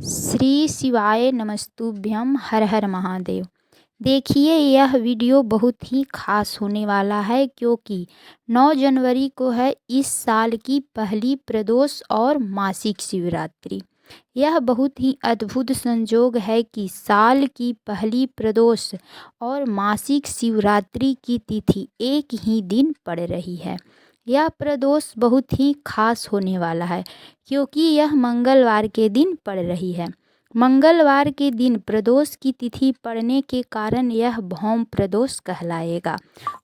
श्री शिवाय नमस्तुभ्यम हर हर महादेव। देखिए यह वीडियो बहुत ही खास होने वाला है क्योंकि 9 जनवरी को है इस साल की पहली प्रदोष और मासिक शिवरात्रि। यह बहुत ही अद्भुत संजोग है कि साल की पहली प्रदोष और मासिक शिवरात्रि की तिथि एक ही दिन पड़ रही है। यह प्रदोष बहुत ही खास होने वाला है क्योंकि यह मंगलवार के दिन पड़ रही है। मंगलवार के दिन प्रदोष की तिथि पड़ने के कारण यह भौम प्रदोष कहलाएगा।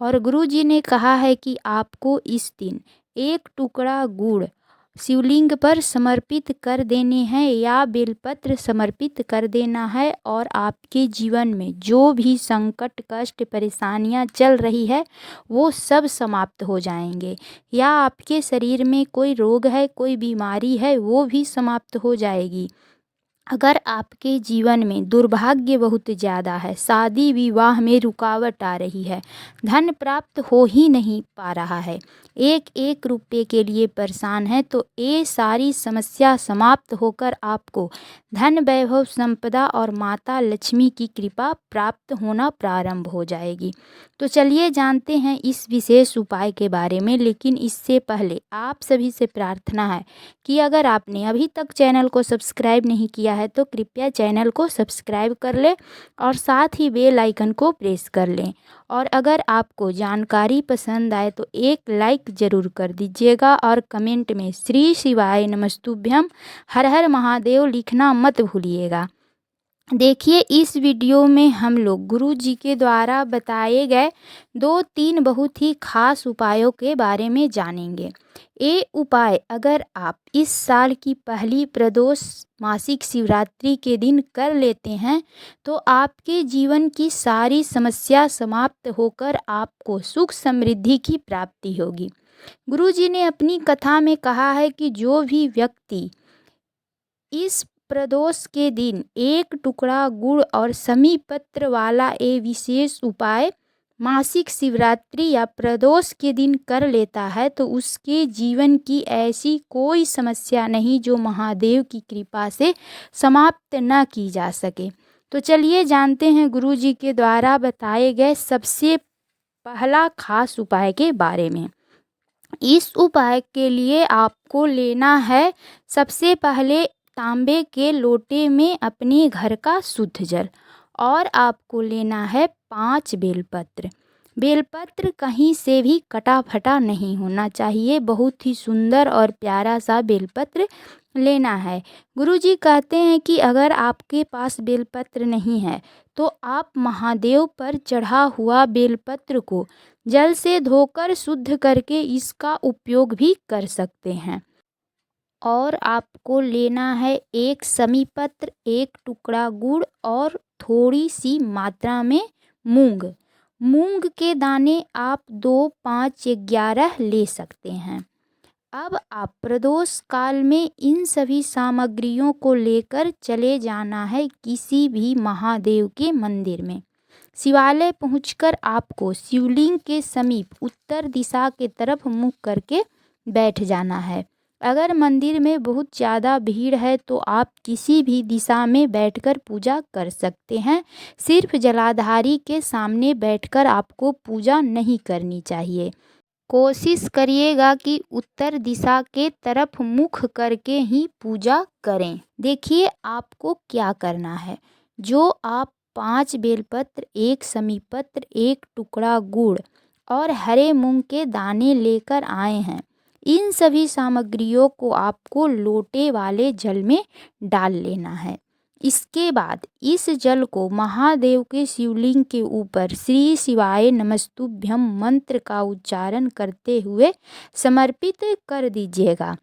और गुरुजी ने कहा है कि आपको इस दिन एक टुकड़ा गुड़ शिवलिंग पर समर्पित कर देने हैं या बेलपत्र समर्पित कर देना है और आपके जीवन में जो भी संकट कष्ट परेशानियां चल रही है वो सब समाप्त हो जाएंगे, या आपके शरीर में कोई रोग है कोई बीमारी है वो भी समाप्त हो जाएगी। अगर आपके जीवन में दुर्भाग्य बहुत ज़्यादा है, शादी विवाह में रुकावट आ रही है, धन प्राप्त हो ही नहीं पा रहा है, एक एक रुपये के लिए परेशान है, तो ये सारी समस्या समाप्त होकर आपको धन वैभव संपदा और माता लक्ष्मी की कृपा प्राप्त होना प्रारंभ हो जाएगी। तो चलिए जानते हैं इस विशेष उपाय के बारे में। लेकिन इससे पहले आप सभी से प्रार्थना है कि अगर आपने अभी तक चैनल को सब्सक्राइब नहीं किया है तो कृपया चैनल को सब्सक्राइब कर लें और साथ ही बेल आइकन को प्रेस कर लें। और अगर आपको जानकारी पसंद आए तो एक लाइक ज़रूर कर दीजिएगा और कमेंट में श्री शिवाय नमस्तुभ्यम हर हर महादेव लिखना मत भूलिएगा। देखिए इस वीडियो में हम लोग गुरु जी के द्वारा बताए गए 2-3 बहुत ही खास उपायों के बारे में जानेंगे। ये उपाय अगर आप इस साल की पहली प्रदोष मासिक शिवरात्रि के दिन कर लेते हैं तो आपके जीवन की सारी समस्या समाप्त होकर आपको सुख समृद्धि की प्राप्ति होगी। गुरु जी ने अपनी कथा में कहा है कि जो भी व्यक्ति इस प्रदोष के दिन एक टुकड़ा गुड़ और समी पत्र वाला ये विशेष उपाय मासिक शिवरात्रि या प्रदोष के दिन कर लेता है तो उसके जीवन की ऐसी कोई समस्या नहीं जो महादेव की कृपा से समाप्त न की जा सके। तो चलिए जानते हैं गुरु जी के द्वारा बताए गए सबसे पहला खास उपाय के बारे में। इस उपाय के लिए आपको लेना है सबसे पहले तांबे के लोटे में अपने घर का शुद्ध जल, और आपको लेना है 5 बेलपत्र। बेलपत्र कहीं से भी कटा फटा नहीं होना चाहिए, बहुत ही सुंदर और प्यारा सा बेलपत्र लेना है। गुरुजी कहते हैं कि अगर आपके पास बेलपत्र नहीं है तो आप महादेव पर चढ़ा हुआ बेलपत्र को जल से धोकर शुद्ध करके इसका उपयोग भी कर सकते हैं। और आपको लेना है एक समी पत्र, एक टुकड़ा गुड़ और थोड़ी सी मात्रा में मूंग। मूंग के दाने आप 2, 5, 11 ले सकते हैं। अब आप प्रदोष काल में इन सभी सामग्रियों को लेकर चले जाना है किसी भी महादेव के मंदिर में। शिवालय पहुंचकर आपको शिवलिंग के समीप उत्तर दिशा के तरफ मुख करके बैठ जाना है। अगर मंदिर में बहुत ज़्यादा भीड़ है तो आप किसी भी दिशा में बैठकर पूजा कर सकते हैं। सिर्फ जलाधारी के सामने बैठकर आपको पूजा नहीं करनी चाहिए। कोशिश करिएगा कि उत्तर दिशा के तरफ मुख करके ही पूजा करें। देखिए आपको क्या करना है। जो आप 5 बेलपत्र, एक समीपत्र, एक टुकड़ा गुड़ और हरे मूंग के दाने लेकर आए हैं, इन सभी सामग्रियों को आपको लोटे वाले जल में डाल लेना है। इसके बाद इस जल को महादेव के शिवलिंग के ऊपर श्री शिवाय नमस्तुभ्यम मंत्र का उच्चारण करते हुए समर्पित कर दीजिएगा।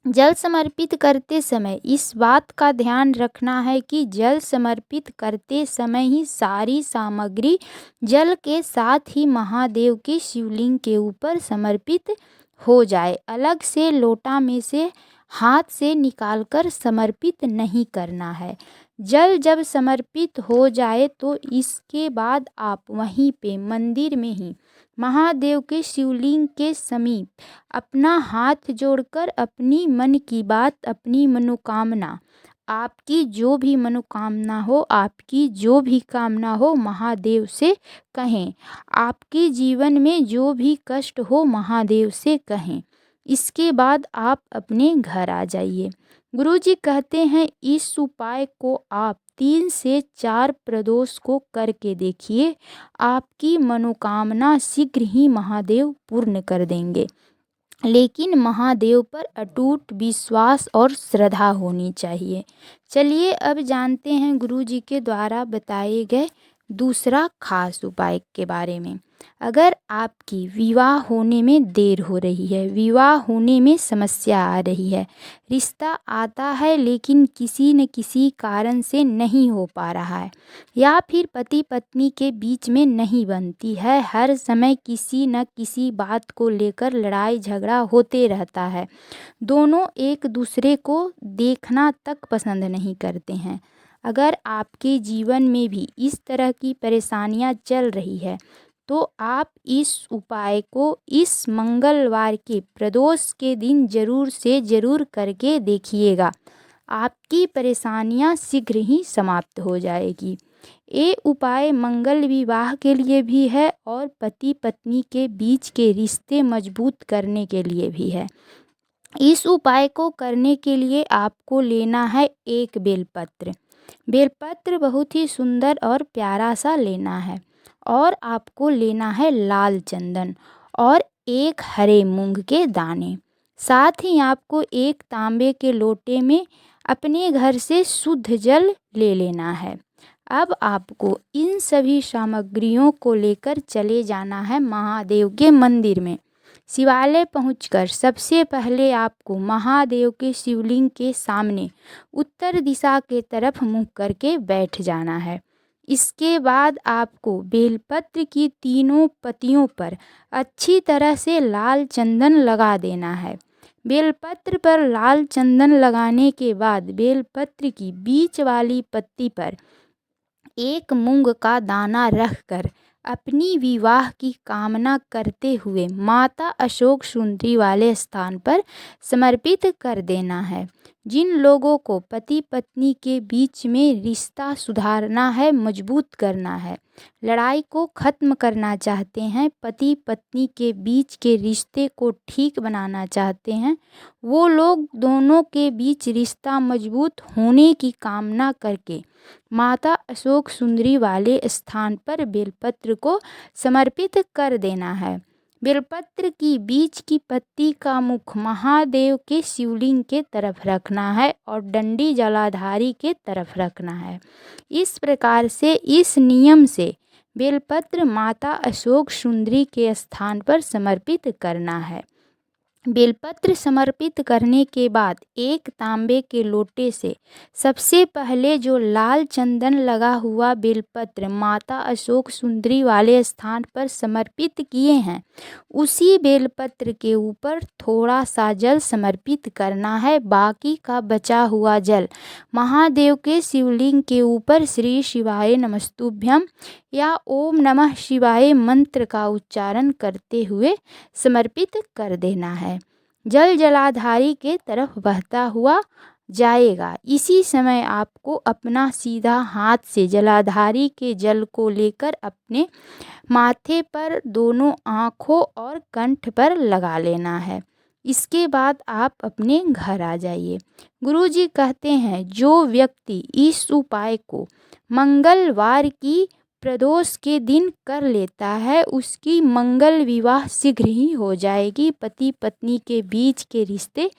जल समर्पित करते समय इस बात का ध्यान रखना है कि जल समर्पित करते समय ही सारी सामग्री जल के साथ ही महादेव के शिवलिंग के ऊपर समर्पित हो जाए। अलग से लोटा में से हाथ से निकालकर समर्पित नहीं करना है। जल जब समर्पित हो जाए तो इसके बाद आप वहीं पे मंदिर में ही महादेव के शिवलिंग के समीप अपना हाथ जोड़कर अपनी मन की बात, अपनी मनोकामना आपकी जो भी मनोकामना हो, आपकी जो भी कामना हो, महादेव से कहें। आपके जीवन में जो भी कष्ट हो, महादेव से कहें। इसके बाद आप अपने घर आ जाइए। गुरुजी कहते हैं इस उपाय को आप 3 से 4 प्रदोष को करके देखिए, आपकी मनोकामना शीघ्र ही महादेव पूर्ण कर देंगे। लेकिन महादेव पर अटूट विश्वास और श्रद्धा होनी चाहिए। चलिए अब जानते हैं गुरुजी के द्वारा बताए गए दूसरा खास उपाय के बारे में। अगर आपकी विवाह होने में देर हो रही है, विवाह होने में समस्या आ रही है, रिश्ता आता है लेकिन किसी न किसी कारण से नहीं हो पा रहा है, या फिर पति पत्नी के बीच में नहीं बनती है, हर समय किसी न किसी बात को लेकर लड़ाई झगड़ा होते रहता है, दोनों एक दूसरे को देखना तक पसंद नहीं करते हैं। अगर आपके जीवन में भी इस तरह की परेशानियां चल रही है तो आप इस उपाय को इस मंगलवार के प्रदोष के दिन जरूर से जरूर करके देखिएगा। आपकी परेशानियां शीघ्र ही समाप्त हो जाएगी। ये उपाय मंगल विवाह के लिए भी है और पति पत्नी के बीच के रिश्ते मजबूत करने के लिए भी है। इस उपाय को करने के लिए आपको लेना है एक बेलपत्र। बेलपत्र बहुत ही सुंदर और प्यारा सा लेना है, और आपको लेना है लाल चंदन और एक हरे मूंग के दाने। साथ ही आपको एक तांबे के लोटे में अपने घर से शुद्ध जल ले लेना है। अब आपको इन सभी सामग्रियों को लेकर चले जाना है महादेव के मंदिर में। शिवालय पहुंचकर सबसे पहले आपको महादेव के शिवलिंग के सामने उत्तर दिशा के तरफ मुंह करके बैठ जाना है। इसके बाद आपको बेलपत्र की तीनों पत्तियों पर अच्छी तरह से लाल चंदन लगा देना है। बेलपत्र पर लाल चंदन लगाने के बाद बेलपत्र की बीच वाली पत्ती पर एक मूंग का दाना रखकर अपनी विवाह की कामना करते हुए माता अशोक सुंदरी वाले स्थान पर समर्पित कर देना है। जिन लोगों को पति पत्नी के बीच में रिश्ता सुधारना है, मजबूत करना है, लड़ाई को ख़त्म करना चाहते हैं, पति पत्नी के बीच के रिश्ते को ठीक बनाना चाहते हैं, वो लोग दोनों के बीच रिश्ता मजबूत होने की कामना करके माता अशोक सुंदरी वाले स्थान पर बेलपत्र को समर्पित कर देना है। बेलपत्र की बीच की पत्ती का मुख महादेव के शिवलिंग के तरफ रखना है और डंडी जलाधारी के तरफ रखना है। इस प्रकार से इस नियम से बेलपत्र माता अशोक सुंदरी के स्थान पर समर्पित करना है। बेलपत्र समर्पित करने के बाद एक तांबे के लोटे से सबसे पहले जो लाल चंदन लगा हुआ बेलपत्र माता अशोक सुंदरी वाले स्थान पर समर्पित किए हैं, उसी बेलपत्र के ऊपर थोड़ा सा जल समर्पित करना है। बाकी का बचा हुआ जल महादेव के शिवलिंग के ऊपर श्री शिवाय नमस्तुभ्यम या ओम नमः शिवाय मंत्र का उच्चारण करते हुए समर्पित कर देना है। जल जलाधारी के तरफ बहता हुआ जाएगा। इसी समय आपको अपना सीधा हाथ से जलाधारी के जल को लेकर अपने माथे पर, दोनों आँखों और कंठ पर लगा लेना है। इसके बाद आप अपने घर आ जाइए। गुरुजी कहते हैं जो व्यक्ति इस उपाय को मंगलवार की प्रदोष के दिन कर लेता है उसकी मंगल विवाह शीघ्र ही हो जाएगी। पति पत्नी के बीच के रिश्ते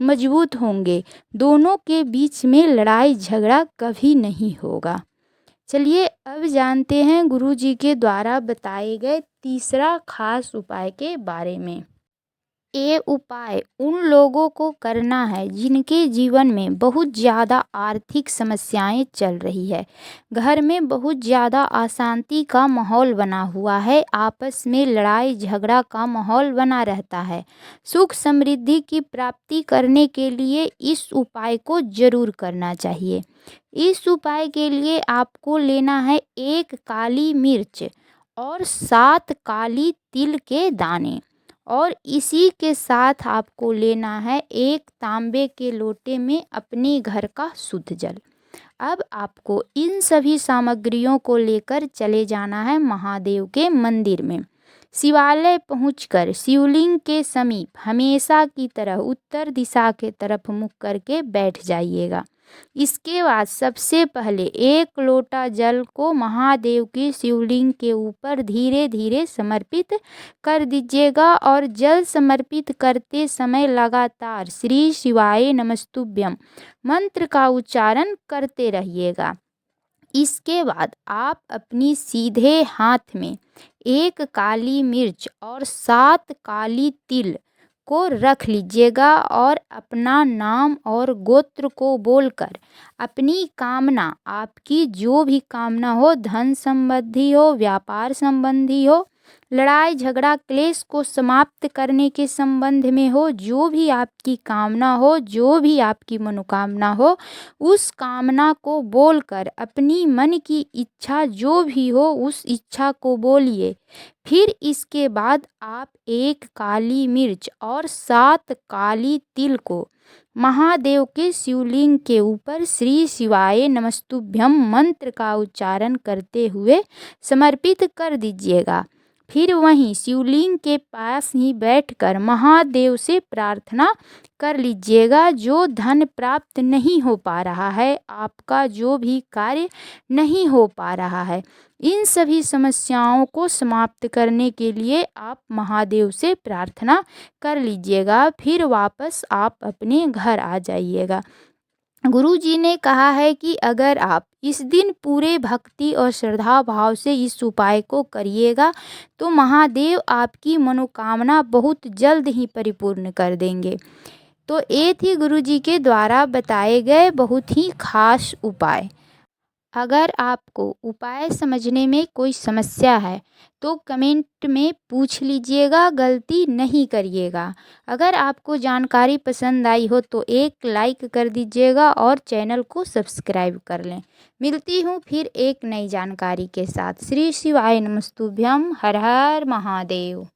मजबूत होंगे, दोनों के बीच में लड़ाई झगड़ा कभी नहीं होगा। चलिए अब जानते हैं गुरुजी के द्वारा बताए गए तीसरा खास उपाय के बारे में। ये उपाय उन लोगों को करना है जिनके जीवन में बहुत ज़्यादा आर्थिक समस्याएं चल रही है, घर में बहुत ज़्यादा अशांति का माहौल बना हुआ है, आपस में लड़ाई झगड़ा का माहौल बना रहता है। सुख समृद्धि की प्राप्ति करने के लिए इस उपाय को जरूर करना चाहिए। इस उपाय के लिए आपको लेना है एक काली मिर्च और 7 काली तिल के दाने और इसी के साथ आपको लेना है एक तांबे के लोटे में अपने घर का शुद्ध जल। अब आपको इन सभी सामग्रियों को लेकर चले जाना है महादेव के मंदिर में। शिवालय पहुंचकर शिवलिंग के समीप हमेशा की तरह उत्तर दिशा के तरफ मुख करके बैठ जाइएगा। इसके बाद सबसे पहले एक लोटा जल को महादेव की शिवलिंग के ऊपर धीरे धीरे समर्पित कर दीजिएगा और जल समर्पित करते समय लगातार श्री शिवाय नमस्तुभ्यम मंत्र का उच्चारण करते रहिएगा। इसके बाद आप अपनी सीधे हाथ में एक काली मिर्च और 7 काली तिल को रख लीजिएगा और अपना नाम और गोत्र को बोलकर अपनी कामना, आपकी जो भी कामना हो, धन संबंधी हो, व्यापार संबंधी हो, लड़ाई झगड़ा क्लेश को समाप्त करने के संबंध में हो, जो भी आपकी कामना हो, जो भी आपकी मनोकामना हो, उस कामना को बोलकर अपनी मन की इच्छा जो भी हो उस इच्छा को बोलिए। फिर इसके बाद आप एक काली मिर्च और 7 काली तिल को महादेव के शिवलिंग के ऊपर श्री शिवाय नमस्तुभ्यम मंत्र का उच्चारण करते हुए समर्पित कर दीजिएगा। फिर वहीं शिवलिंग के पास ही बैठकर महादेव से प्रार्थना कर लीजिएगा। जो धन प्राप्त नहीं हो पा रहा है, आपका जो भी कार्य नहीं हो पा रहा है, इन सभी समस्याओं को समाप्त करने के लिए आप महादेव से प्रार्थना कर लीजिएगा। फिर वापस आप अपने घर आ जाइएगा। गुरु जी ने कहा है कि अगर आप इस दिन पूरे भक्ति और श्रद्धा भाव से इस उपाय को करिएगा तो महादेव आपकी मनोकामना बहुत जल्द ही परिपूर्ण कर देंगे। तो ये थी गुरु जी के द्वारा बताए गए बहुत ही खास उपाय। अगर आपको उपाय समझने में कोई समस्या है तो कमेंट में पूछ लीजिएगा, गलती नहीं करिएगा। अगर आपको जानकारी पसंद आई हो तो एक लाइक कर दीजिएगा और चैनल को सब्सक्राइब कर लें। मिलती हूँ फिर एक नई जानकारी के साथ। श्री शिवाय नमस्तुभ्यम। हर हर महादेव।